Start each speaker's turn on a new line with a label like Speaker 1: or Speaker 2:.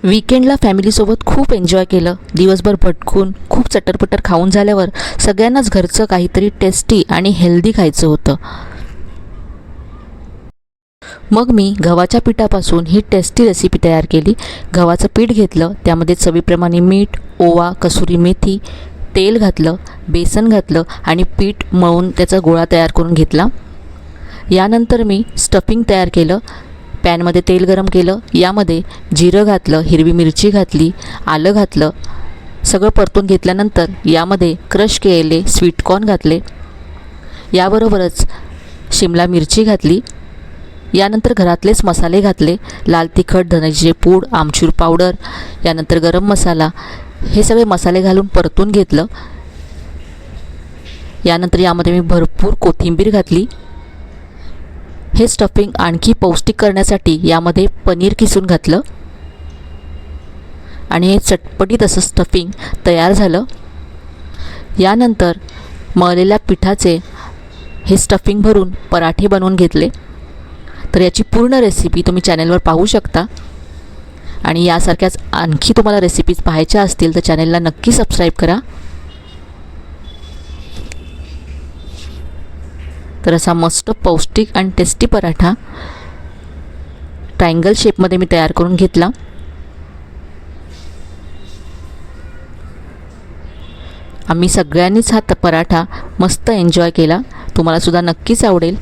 Speaker 1: वीकेंडला फॅमिलीसोबत खूप एन्जॉय केलं. दिवसभर भटकून खूप चटरपटर खाऊन झाल्यावर सगळ्यांनाच घरचं काहीतरी टेस्टी आणि हेल्दी खायचं होतं. मग मी गव्हाच्या पिठापासून ही टेस्टी रेसिपी तयार केली. गव्हाचं पीठ घेतलं, त्यामध्ये चवीप्रमाणे मीठ, ओवा, कसुरी मेथी, तेल घातलं, बेसन घातलं आणि पीठ मळून त्याचा गोळा तयार करून घेतला. यानंतर मी स्टफिंग तयार केलं. पॅनमध्ये तेल गरम केलं, यामध्ये जिरं घातलं, हिरवी मिरची घातली, आलं घातलं. सगळं परतून घेतल्यानंतर यामध्ये क्रश केलेले स्वीटकॉर्न घातले. याबरोबरच शिमला मिरची घातली. यानंतर घरातलेच मसाले घातले, लाल तिखट, धण्याची पूड, आमचूर पावडर, यानंतर गरम मसाला. हे सगळे मसाले घालून परतून घेतलं. यानंतर यामध्ये मी भरपूर कोथिंबीर घातली. हे स्टफिंग आणखी पौष्टिक करण्यासाठी यामध्ये पनीर किसून घातलं आणि हे चटपटीत असं स्टफिंग तयार झालं. यानंतर मळलेल्या पिठाचे हे स्टफिंग भरून पराठे बनवून घेतले. तर याची पूर्ण रेसिपी तुम्ही चॅनलवर पाहू शकता. आणि यासारख्याच आणखी तुम्हाला रेसिपीज पाहायच्या असतील तर चॅनलला नक्की सबस्क्राईब करा. तर असा मस्त पौष्टिक आणि टेस्टी पराठा ट्रायंगल शेपमध्ये मी तयार करून घेतला. आम्ही सगळ्यांनीच हा पराठा मस्त एन्जॉय केला. तुम्हाला सुद्धा नक्कीच आवडेल.